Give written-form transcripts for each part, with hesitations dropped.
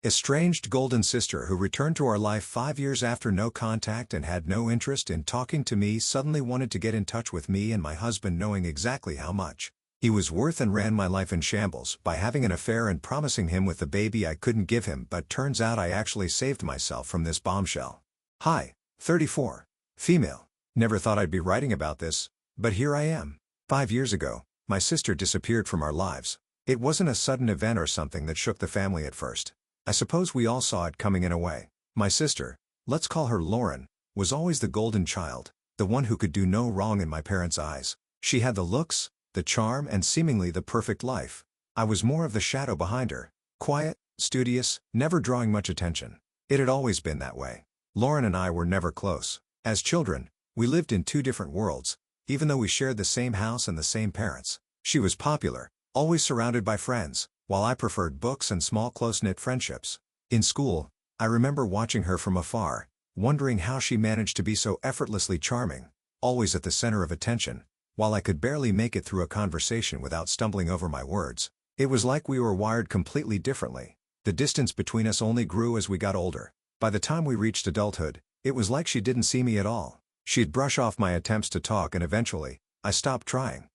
Estranged golden sister who returned to our life 5 years after no contact and had no interest in talking to me suddenly wanted to get in touch with me and my husband, knowing exactly how much he was worth, and ran my life in shambles by having an affair and promising him with the baby I couldn't give him. But turns out I actually saved myself from this bombshell. Hi, 34. Female. Never thought I'd be writing about this, but here I am. 5 years ago, my sister disappeared from our lives. It wasn't a sudden event or something that shook the family at first. I suppose we all saw it coming in a way. My sister, let's call her Lauren, was always the golden child, the one who could do no wrong in my parents' eyes. She had the looks, the charm, and seemingly the perfect life. I was more of the shadow behind her, quiet, studious, never drawing much attention. It had always been that way. Lauren and I were never close. As children, we lived in two different worlds, even though we shared the same house and the same parents. She was popular, always surrounded by friends, while I preferred books and small close-knit friendships. In school, I remember watching her from afar, wondering how she managed to be so effortlessly charming, always at the center of attention, while I could barely make it through a conversation without stumbling over my words. It was like we were wired completely differently. The distance between us only grew as we got older. By the time we reached adulthood, it was like she didn't see me at all. She'd brush off my attempts to talk, and eventually, I stopped trying.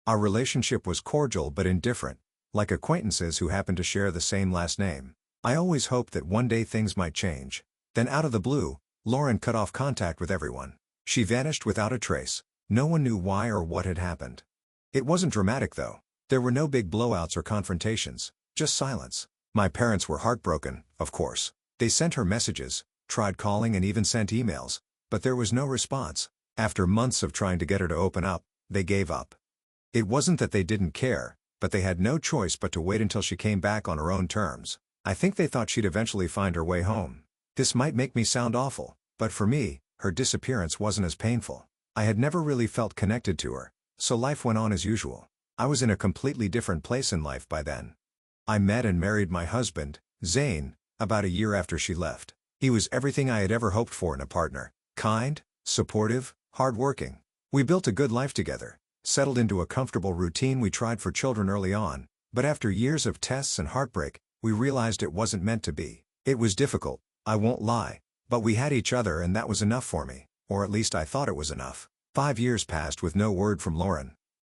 Our relationship was cordial but indifferent, like acquaintances who happened to share the same last name. I always hoped that one day things might change. Then out of the blue, Lauren cut off contact with everyone. She vanished without a trace. No one knew why or what had happened. It wasn't dramatic though. There were no big blowouts or confrontations, just silence. My parents were heartbroken, of course. They sent her messages, tried calling, and even sent emails, but there was no response. After months of trying to get her to open up, they gave up. It wasn't that they didn't care, but they had no choice but to wait until she came back on her own terms. I think they thought she'd eventually find her way home. This might make me sound awful, but for me, her disappearance wasn't as painful. I had never really felt connected to her, so life went on as usual. I was in a completely different place in life by then. I met and married my husband, Zane, about a year after she left. He was everything I had ever hoped for in a partner: kind, supportive, hardworking. We built a good life together, settled into a comfortable routine. We tried for children early on, but after years of tests and heartbreak, we realized it wasn't meant to be. It was difficult, I won't lie, but we had each other, and that was enough for me, or at least I thought it was enough. 5 years passed with no word from Lauren.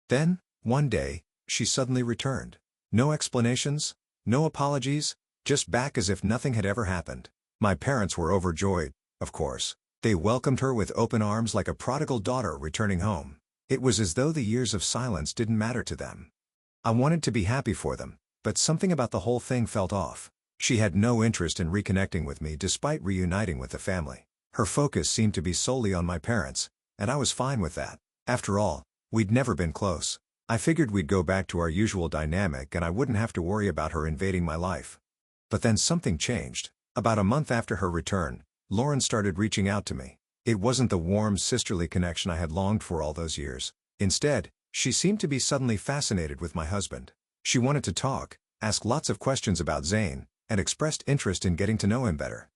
Then, one day, she suddenly returned. No explanations, no apologies, just back as if nothing had ever happened. My parents were overjoyed, of course. They welcomed her with open arms like a prodigal daughter returning home. It was as though the years of silence didn't matter to them. I wanted to be happy for them, but something about the whole thing felt off. She had no interest in reconnecting with me despite reuniting with the family. Her focus seemed to be solely on my parents, and I was fine with that. After all, we'd never been close. I figured we'd go back to our usual dynamic and I wouldn't have to worry about her invading my life. But then something changed. About a month after her return, Lauren started reaching out to me. It wasn't the warm sisterly connection I had longed for all those years. Instead, she seemed to be suddenly fascinated with my husband. She wanted to talk, ask lots of questions about Zane, and expressed interest in getting to know him better.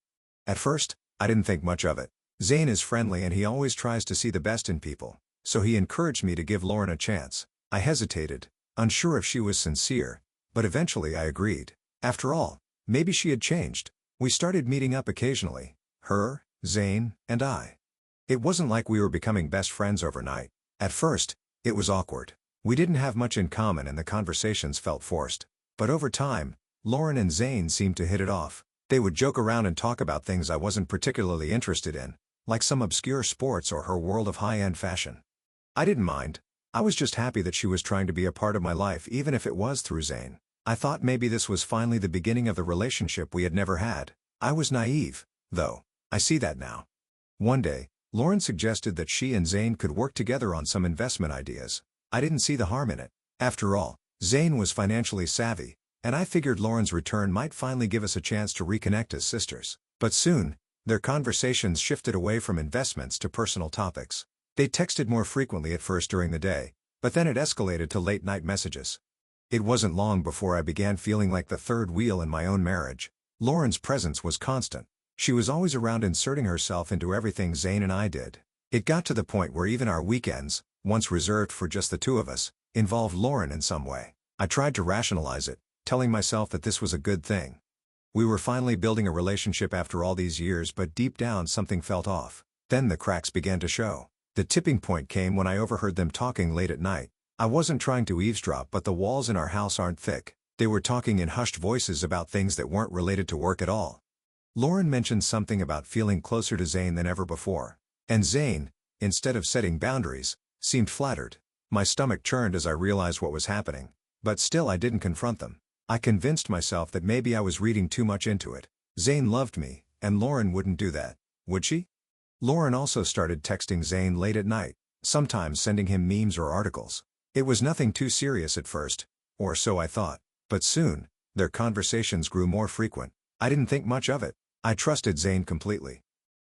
At first, I didn't think much of it. Zane is friendly and he always tries to see the best in people, so he encouraged me to give Lauren a chance. I hesitated, unsure if she was sincere, but eventually I agreed. After all, maybe she had changed. We started meeting up occasionally, her, Zane, and I. It wasn't like we were becoming best friends overnight. At first, it was awkward. We didn't have much in common and the conversations felt forced. But over time, Lauren and Zane seemed to hit it off. They would joke around and talk about things I wasn't particularly interested in, like some obscure sports or her world of high-end fashion. I didn't mind. I was just happy that she was trying to be a part of my life, even if it was through Zane. I thought maybe this was finally the beginning of the relationship we had never had. I was naive, though. I see that now. One day, Lauren suggested that she and Zane could work together on some investment ideas. I didn't see the harm in it. After all, Zane was financially savvy, and I figured Lauren's return might finally give us a chance to reconnect as sisters. But soon, their conversations shifted away from investments to personal topics. They texted more frequently at first during the day, but then it escalated to late-night messages. It wasn't long before I began feeling like the third wheel in my own marriage. Lauren's presence was constant. She was always around, inserting herself into everything Zane and I did. It got to the point where even our weekends, once reserved for just the two of us, involved Lauren in some way. I tried to rationalize it, telling myself that this was a good thing. We were finally building a relationship after all these years, but deep down something felt off. Then the cracks began to show. The tipping point came when I overheard them talking late at night. I wasn't trying to eavesdrop, but the walls in our house aren't thick. They were talking in hushed voices about things that weren't related to work at all. Lauren mentioned something about feeling closer to Zane than ever before. And Zane, instead of setting boundaries, seemed flattered. My stomach churned as I realized what was happening. But still I didn't confront them. I convinced myself that maybe I was reading too much into it. Zane loved me, and Lauren wouldn't do that, would she? Lauren also started texting Zane late at night, sometimes sending him memes or articles. It was nothing too serious at first, or so I thought. But soon, their conversations grew more frequent. I didn't think much of it. I trusted Zane completely.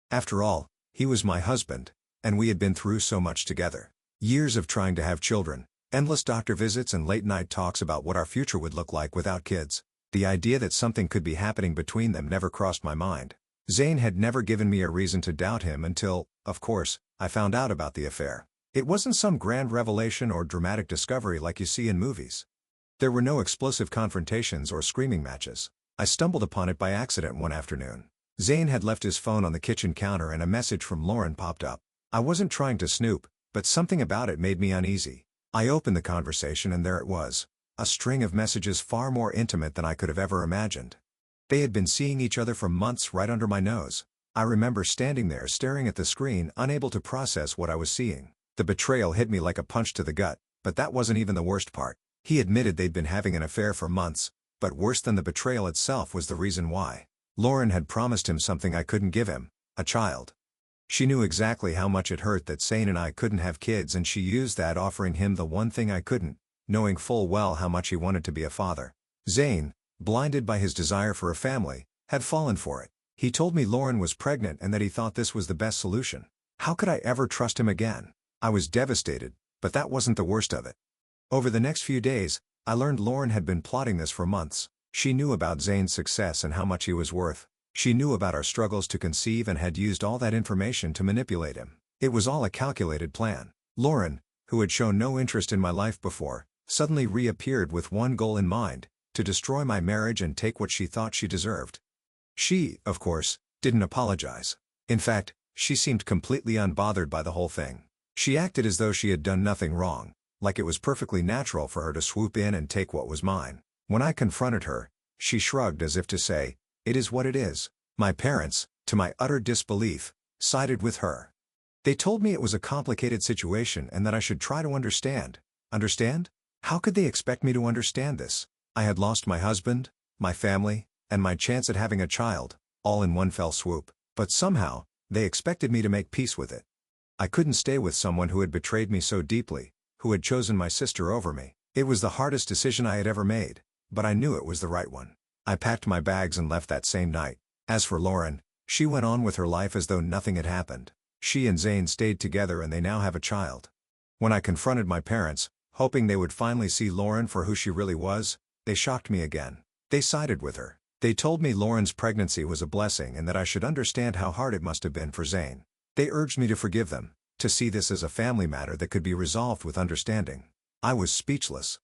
After all, he was my husband, and we had been through so much together. Years of trying to have children, endless doctor visits and late-night talks about what our future would look like without kids. The idea that something could be happening between them never crossed my mind. Zane had never given me a reason to doubt him until, of course, I found out about the affair. It wasn't some grand revelation or dramatic discovery like you see in movies. There were no explosive confrontations or screaming matches. I stumbled upon it by accident one afternoon. Zane had left his phone on the kitchen counter and a message from Lauren popped up. I wasn't trying to snoop, but something about it made me uneasy. I opened the conversation and there it was. A string of messages far more intimate than I could have ever imagined. They had been seeing each other for months right under my nose. I remember standing there staring at the screen, unable to process what I was seeing. The betrayal hit me like a punch to the gut, but that wasn't even the worst part. He admitted they'd been having an affair for months, but worse than the betrayal itself was the reason why. Lauren had promised him something I couldn't give him, a child. She knew exactly how much it hurt that Zane and I couldn't have kids, and she used that, offering him the one thing I couldn't, knowing full well how much he wanted to be a father. Zane, blinded by his desire for a family, had fallen for it. He told me Lauren was pregnant and that he thought this was the best solution. How could I ever trust him again? I was devastated, but that wasn't the worst of it. Over the next few days, I learned Lauren had been plotting this for months. She knew about Zane's success and how much he was worth. She knew about our struggles to conceive and had used all that information to manipulate him. It was all a calculated plan. Lauren, who had shown no interest in my life before, suddenly reappeared with one goal in mind: to destroy my marriage and take what she thought she deserved. She, of course, didn't apologize. In fact, she seemed completely unbothered by the whole thing. She acted as though she had done nothing wrong, like it was perfectly natural for her to swoop in and take what was mine. When I confronted her, she shrugged as if to say, "It is what it is." My parents, to my utter disbelief, sided with her. They told me it was a complicated situation and that I should try to understand. Understand? How could they expect me to understand this? I had lost my husband, my family, and my chance at having a child, all in one fell swoop, but somehow, they expected me to make peace with it. I couldn't stay with someone who had betrayed me so deeply, who had chosen my sister over me. It was the hardest decision I had ever made, but I knew it was the right one. I packed my bags and left that same night. As for Lauren, she went on with her life as though nothing had happened. She and Zane stayed together and they now have a child. When I confronted my parents, hoping they would finally see Lauren for who she really was, they shocked me again. They sided with her. They told me Lauren's pregnancy was a blessing and that I should understand how hard it must have been for Zane. They urged me to forgive them, to see this as a family matter that could be resolved with understanding. I was speechless.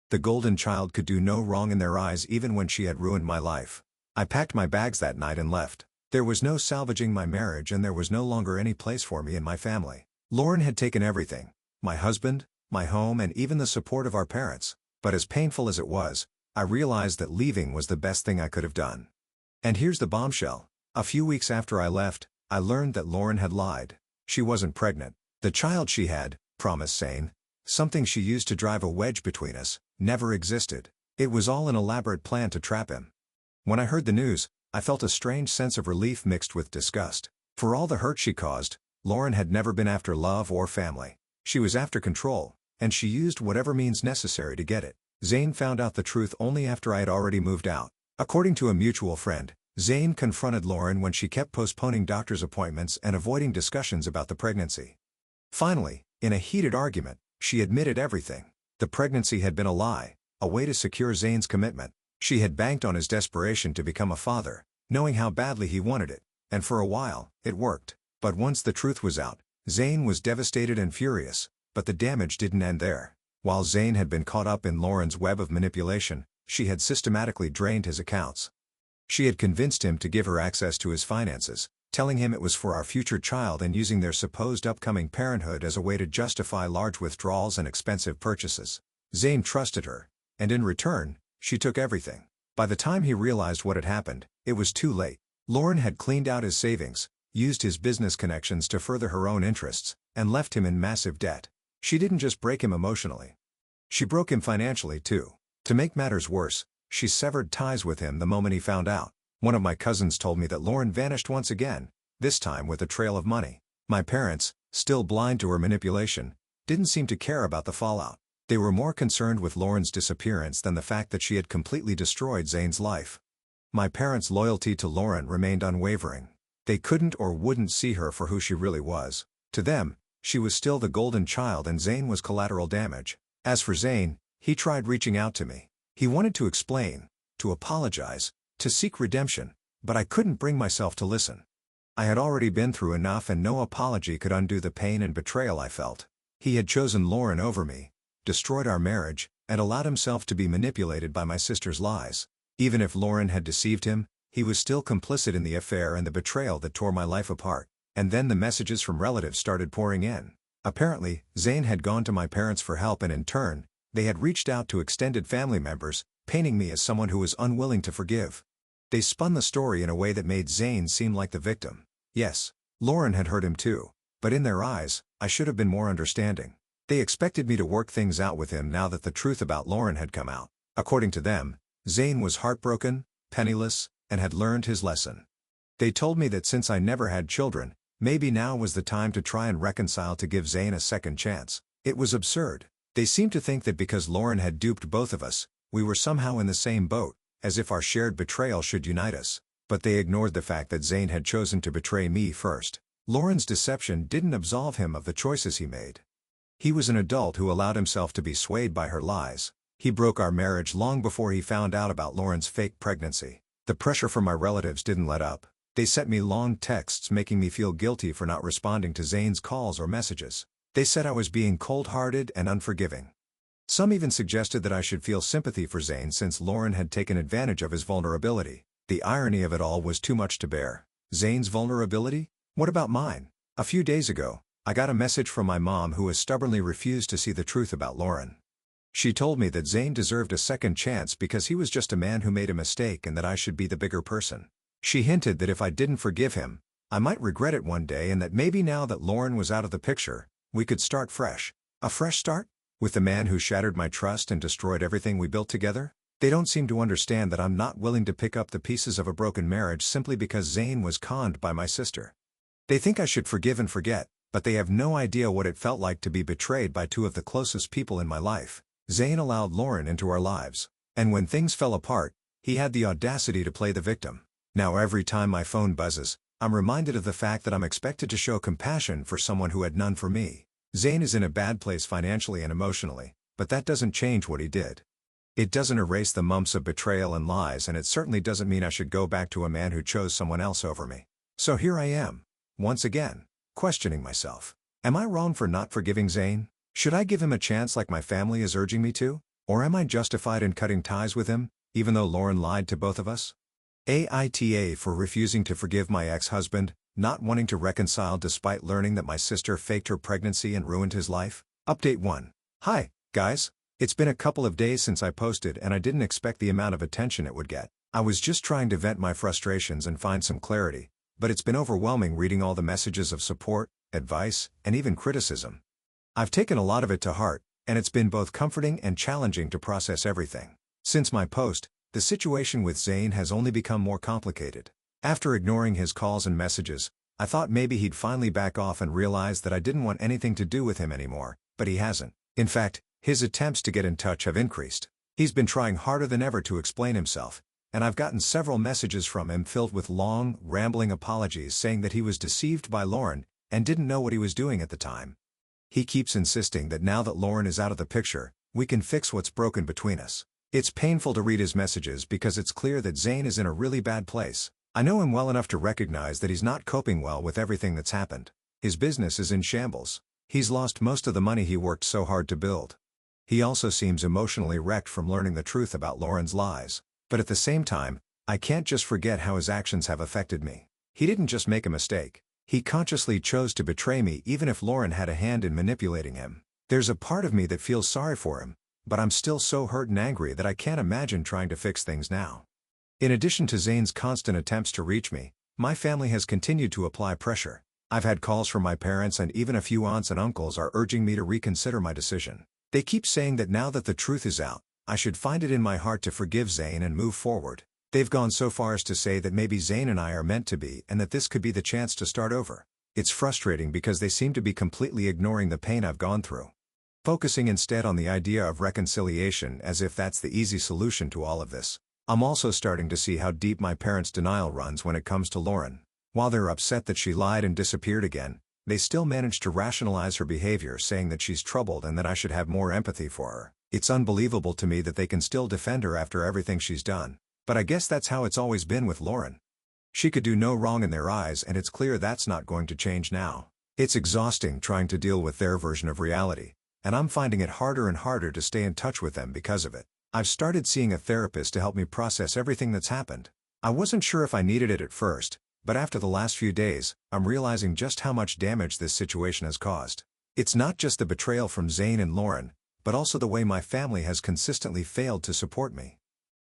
The golden child could do no wrong in their eyes even when she had ruined my life. I packed my bags that night and left. There was no salvaging my marriage and there was no longer any place for me in my family. Lauren had taken everything: my husband, my home, and even the support of our parents. But as painful as it was, I realized that leaving was the best thing I could have done. And here's the bombshell. A few weeks after I left, I learned that Lauren had lied. She wasn't pregnant. The child she had promised Zane, something she used to drive a wedge between us, never existed. It was all an elaborate plan to trap him. When I heard the news, I felt a strange sense of relief mixed with disgust. For all the hurt she caused, Lauren had never been after love or family. She was after control, and she used whatever means necessary to get it. Zane found out the truth only after I had already moved out. According to a mutual friend, Zane confronted Lauren when she kept postponing doctor's appointments and avoiding discussions about the pregnancy. Finally, in a heated argument, she admitted everything. The pregnancy had been a lie, a way to secure Zane's commitment. She had banked on his desperation to become a father, knowing how badly he wanted it, and for a while, it worked. But once the truth was out, Zane was devastated and furious, but the damage didn't end there. While Zane had been caught up in Lauren's web of manipulation, she had systematically drained his accounts. She had convinced him to give her access to his finances, telling him it was for our future child and using their supposed upcoming parenthood as a way to justify large withdrawals and expensive purchases. Zayn trusted her, and in return, she took everything. By the time he realized what had happened, it was too late. Lauren had cleaned out his savings, used his business connections to further her own interests, and left him in massive debt. She didn't just break him emotionally. She broke him financially too. To make matters worse, she severed ties with him the moment he found out. One of my cousins told me that Lauren vanished once again, this time with a trail of money. My parents, still blind to her manipulation, didn't seem to care about the fallout. They were more concerned with Lauren's disappearance than the fact that she had completely destroyed Zayn's life. My parents' loyalty to Lauren remained unwavering. They couldn't or wouldn't see her for who she really was. To them, she was still the golden child and Zayn was collateral damage. As for Zayn, he tried reaching out to me. He wanted to explain, to apologize, to seek redemption, but I couldn't bring myself to listen. I had already been through enough and no apology could undo the pain and betrayal I felt. He had chosen Lauren over me, destroyed our marriage, and allowed himself to be manipulated by my sister's lies. Even if Lauren had deceived him, he was still complicit in the affair and the betrayal that tore my life apart. And then the messages from relatives started pouring in. Apparently, Zayn had gone to my parents for help and in turn, they had reached out to extended family members, painting me as someone who was unwilling to forgive. They spun the story in a way that made Zayn seem like the victim. Yes, Lauren had hurt him too, but in their eyes, I should have been more understanding. They expected me to work things out with him now that the truth about Lauren had come out. According to them, Zayn was heartbroken, penniless, and had learned his lesson. They told me that since I never had children, maybe now was the time to try and reconcile to give Zayn a second chance. It was absurd. They seemed to think that because Lauren had duped both of us, we were somehow in the same boat, as if our shared betrayal should unite us. But they ignored the fact that Zayn had chosen to betray me first. Lauren's deception didn't absolve him of the choices he made. He was an adult who allowed himself to be swayed by her lies. He broke our marriage long before he found out about Lauren's fake pregnancy. The pressure from my relatives didn't let up. They sent me long texts making me feel guilty for not responding to Zayn's calls or messages. They said I was being cold-hearted and unforgiving. Some even suggested that I should feel sympathy for Zayn since Lauren had taken advantage of his vulnerability. The irony of it all was too much to bear. Zayn's vulnerability? What about mine? A few days ago, I got a message from my mom who has stubbornly refused to see the truth about Lauren. She told me that Zayn deserved a second chance because he was just a man who made a mistake and that I should be the bigger person. She hinted that if I didn't forgive him, I might regret it one day and that maybe now that Lauren was out of the picture, we could start fresh. A fresh start? With the man who shattered my trust and destroyed everything we built together? They don't seem to understand that I'm not willing to pick up the pieces of a broken marriage simply because Zayn was conned by my sister. They think I should forgive and forget, but they have no idea what it felt like to be betrayed by two of the closest people in my life. Zayn allowed Lauren into our lives. And when things fell apart, he had the audacity to play the victim. Now every time my phone buzzes, I'm reminded of the fact that I'm expected to show compassion for someone who had none for me. Zayn is in a bad place financially and emotionally, but that doesn't change what he did. It doesn't erase the months of betrayal and lies, and it certainly doesn't mean I should go back to a man who chose someone else over me. So here I am, once again, questioning myself. Am I wrong for not forgiving Zayn? Should I give him a chance like my family is urging me to? Or am I justified in cutting ties with him, even though Lauren lied to both of us? AITA for refusing to forgive my ex-husband, not wanting to reconcile despite learning that my sister faked her pregnancy and ruined his life. Update 1. Hi, guys. It's been a couple of days since I posted and I didn't expect the amount of attention it would get. I was just trying to vent my frustrations and find some clarity, but it's been overwhelming reading all the messages of support, advice, and even criticism. I've taken a lot of it to heart, and it's been both comforting and challenging to process everything. Since my post, the situation with Zayn has only become more complicated. After ignoring his calls and messages, I thought maybe he'd finally back off and realize that I didn't want anything to do with him anymore, but he hasn't. In fact, his attempts to get in touch have increased. He's been trying harder than ever to explain himself, and I've gotten several messages from him filled with long, rambling apologies saying that he was deceived by Lauren and didn't know what he was doing at the time. He keeps insisting that now that Lauren is out of the picture, we can fix what's broken between us. It's painful to read his messages because it's clear that Zayn is in a really bad place. I know him well enough to recognize that he's not coping well with everything that's happened. His business is in shambles. He's lost most of the money he worked so hard to build. He also seems emotionally wrecked from learning the truth about Lauren's lies. But at the same time, I can't just forget how his actions have affected me. He didn't just make a mistake. He consciously chose to betray me even if Lauren had a hand in manipulating him. There's a part of me that feels sorry for him, but I'm still so hurt and angry that I can't imagine trying to fix things now. In addition to Zane's constant attempts to reach me, my family has continued to apply pressure. I've had calls from my parents and even a few aunts and uncles are urging me to reconsider my decision. They keep saying that now that the truth is out, I should find it in my heart to forgive Zane and move forward. They've gone so far as to say that maybe Zane and I are meant to be and that this could be the chance to start over. It's frustrating because they seem to be completely ignoring the pain I've gone through, focusing instead on the idea of reconciliation as if that's the easy solution to all of this. I'm also starting to see how deep my parents' denial runs when it comes to Lauren. While they're upset that she lied and disappeared again, they still manage to rationalize her behavior, saying that she's troubled and that I should have more empathy for her. It's unbelievable to me that they can still defend her after everything she's done. But I guess that's how it's always been with Lauren. She could do no wrong in their eyes, and it's clear that's not going to change now. It's exhausting trying to deal with their version of reality, and I'm finding it harder and harder to stay in touch with them because of it. I've started seeing a therapist to help me process everything that's happened. I wasn't sure if I needed it at first, but after the last few days, I'm realizing just how much damage this situation has caused. It's not just the betrayal from Zane and Lauren, but also the way my family has consistently failed to support me.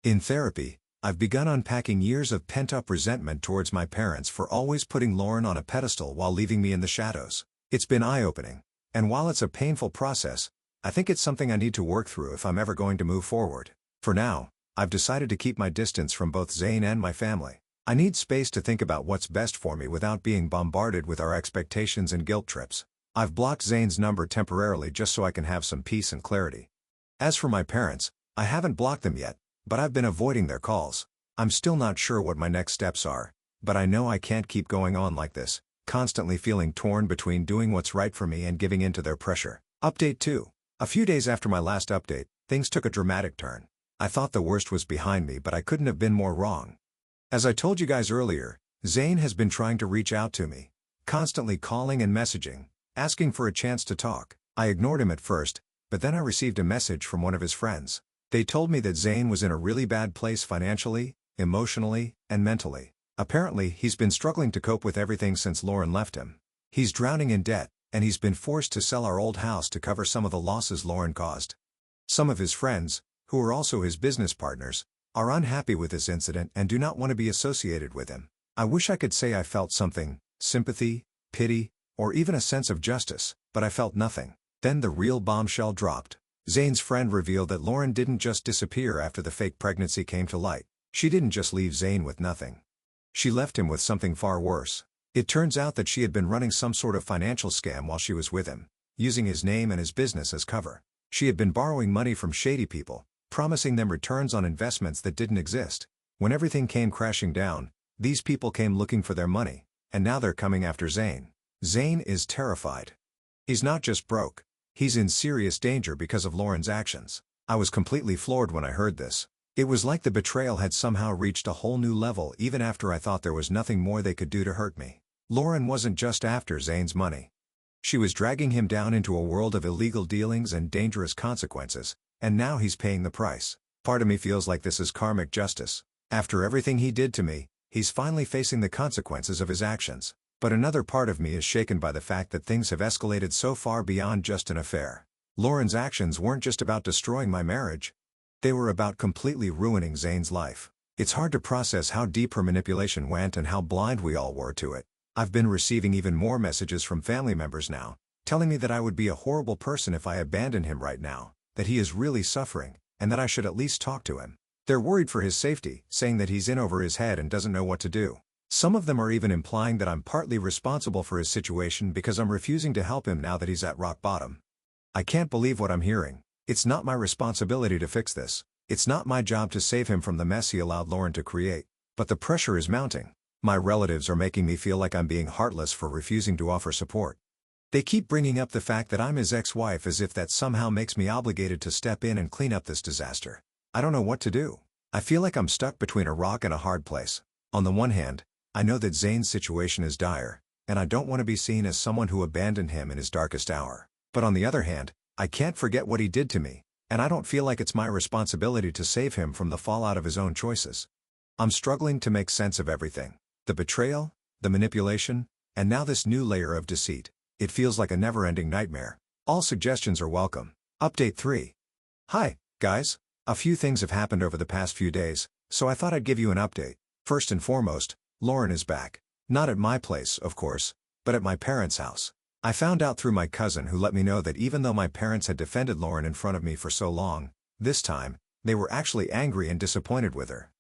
In therapy, I've begun unpacking years of pent-up resentment towards my parents for always putting Lauren on a pedestal while leaving me in the shadows. It's been eye-opening, and while it's a painful process, I think it's something I need to work through if I'm ever going to move forward. For now, I've decided to keep my distance from both Zane and my family. I need space to think about what's best for me without being bombarded with our expectations and guilt trips. I've blocked Zane's number temporarily just so I can have some peace and clarity. As for my parents, I haven't blocked them yet, but I've been avoiding their calls. I'm still not sure what my next steps are, but I know I can't keep going on like this, constantly feeling torn between doing what's right for me and giving in to their pressure. Update 2. A few days after my last update, things took a dramatic turn. I thought the worst was behind me, but I couldn't have been more wrong. As I told you guys earlier, Zane has been trying to reach out to me, constantly calling and messaging, asking for a chance to talk. I ignored him at first, but then I received a message from one of his friends. They told me that Zane was in a really bad place financially, emotionally, and mentally. Apparently, he's been struggling to cope with everything since Lauren left him. He's drowning in debt, and he's been forced to sell our old house to cover some of the losses Lauren caused. Some of his friends, who are also his business partners, are unhappy with this incident and do not want to be associated with him. I wish I could say I felt something, sympathy, pity, or even a sense of justice, but I felt nothing. Then the real bombshell dropped. Zane's friend revealed that Lauren didn't just disappear after the fake pregnancy came to light. She didn't just leave Zane with nothing. She left him with something far worse. It turns out that she had been running some sort of financial scam while she was with him, using his name and his business as cover. She had been borrowing money from shady people, promising them returns on investments that didn't exist. When everything came crashing down, these people came looking for their money, and now they're coming after Zane. Zane is terrified. He's not just broke. He's in serious danger because of Lauren's actions. I was completely floored when I heard this. It was like the betrayal had somehow reached a whole new level even after I thought there was nothing more they could do to hurt me. Lauren wasn't just after Zane's money. She was dragging him down into a world of illegal dealings and dangerous consequences, and now he's paying the price. Part of me feels like this is karmic justice. After everything he did to me, he's finally facing the consequences of his actions. But another part of me is shaken by the fact that things have escalated so far beyond just an affair. Lauren's actions weren't just about destroying my marriage. They were about completely ruining Zane's life. It's hard to process how deep her manipulation went and how blind we all were to it. I've been receiving even more messages from family members now, telling me that I would be a horrible person if I abandoned him right now, that he is really suffering, and that I should at least talk to him. They're worried for his safety, saying that he's in over his head and doesn't know what to do. Some of them are even implying that I'm partly responsible for his situation because I'm refusing to help him now that he's at rock bottom. I can't believe what I'm hearing. It's not my responsibility to fix this. It's not my job to save him from the mess he allowed Lauren to create. But the pressure is mounting. My relatives are making me feel like I'm being heartless for refusing to offer support. They keep bringing up the fact that I'm his ex-wife as if that somehow makes me obligated to step in and clean up this disaster. I don't know what to do. I feel like I'm stuck between a rock and a hard place. On the one hand, I know that Zane's situation is dire, and I don't want to be seen as someone who abandoned him in his darkest hour. But on the other hand, I can't forget what he did to me, and I don't feel like it's my responsibility to save him from the fallout of his own choices. I'm struggling to make sense of everything. The betrayal, the manipulation, and now this new layer of deceit. It feels like a never-ending nightmare. All suggestions are welcome. Update 3. Hi, guys. A few things have happened over the past few days, so I thought I'd give you an update. First and foremost, Lauren is back. Not at my place, of course, but at my parents' house. I found out through my cousin who let me know that even though my parents had defended Lauren in front of me for so long, this time, they were actually angry and disappointed with her.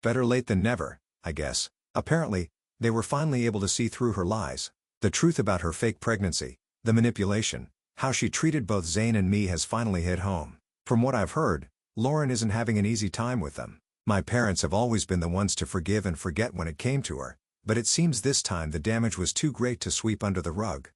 Better late than never, I guess. Apparently, they were finally able to see through her lies. The truth about her fake pregnancy, the manipulation, how she treated both Zane and me has finally hit home. From what I've heard, Lauren isn't having an easy time with them. My parents have always been the ones to forgive and forget when it came to her, but it seems this time the damage was too great to sweep under the rug.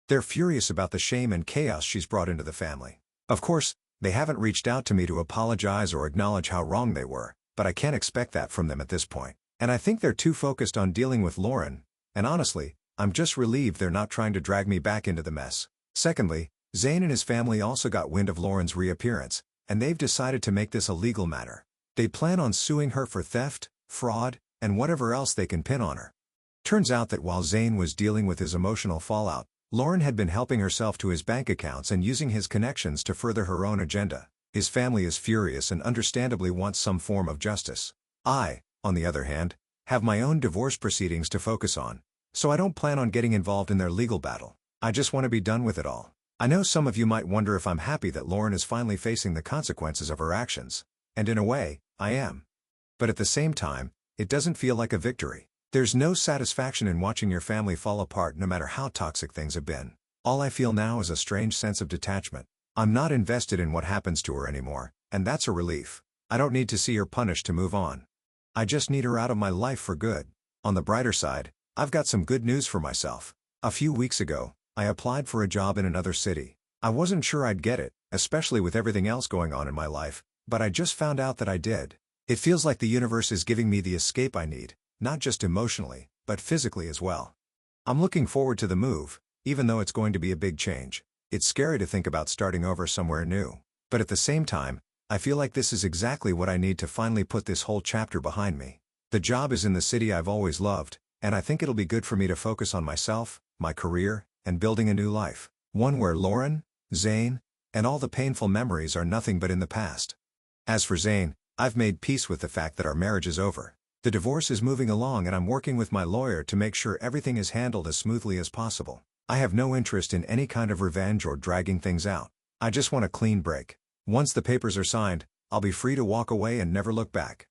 They're furious about the shame and chaos she's brought into the family. Of course, they haven't reached out to me to apologize or acknowledge how wrong they were, but I can't expect that from them at this point. And I think they're too focused on dealing with Lauren, and honestly, I'm just relieved they're not trying to drag me back into the mess. Secondly, Zane and his family also got wind of Lauren's reappearance, and they've decided to make this a legal matter. They plan on suing her for theft, fraud, and whatever else they can pin on her. Turns out that while Zane was dealing with his emotional fallout, Lauren had been helping herself to his bank accounts and using his connections to further her own agenda. His family is furious and understandably wants some form of justice. I, on the other hand, have my own divorce proceedings to focus on, so I don't plan on getting involved in their legal battle. I just want to be done with it all. I know some of you might wonder if I'm happy that Lauren is finally facing the consequences of her actions, and in a way, I am. But at the same time, it doesn't feel like a victory. There's no satisfaction in watching your family fall apart no matter how toxic things have been. All I feel now is a strange sense of detachment. I'm not invested in what happens to her anymore, and that's a relief. I don't need to see her punished to move on. I just need her out of my life for good. On the brighter side, I've got some good news for myself. A few weeks ago, I applied for a job in another city. I wasn't sure I'd get it, especially with everything else going on in my life, but I just found out that I did. It feels like the universe is giving me the escape I need, not just emotionally, but physically as well. I'm looking forward to the move, even though it's going to be a big change. It's scary to think about starting over somewhere new. But at the same time, I feel like this is exactly what I need to finally put this whole chapter behind me. The job is in the city I've always loved, and I think it'll be good for me to focus on myself, my career, and building a new life. One where Lauren, Zane, and all the painful memories are nothing but in the past. As for Zane, I've made peace with the fact that our marriage is over. The divorce is moving along and I'm working with my lawyer to make sure everything is handled as smoothly as possible. I have no interest in any kind of revenge or dragging things out. I just want a clean break. Once the papers are signed, I'll be free to walk away and never look back.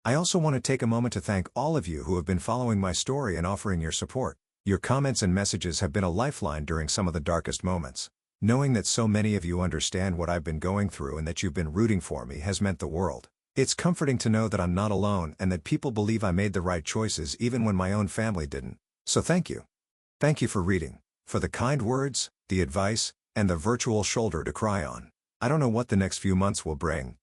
I also want to take a moment to thank all of you who have been following my story and offering your support. Your comments and messages have been a lifeline during some of the darkest moments. Knowing that so many of you understand what I've been going through and that you've been rooting for me has meant the world. It's comforting to know that I'm not alone and that people believe I made the right choices even when my own family didn't. So thank you. Thank you for reading, for the kind words, the advice, and the virtual shoulder to cry on. I don't know what the next few months will bring,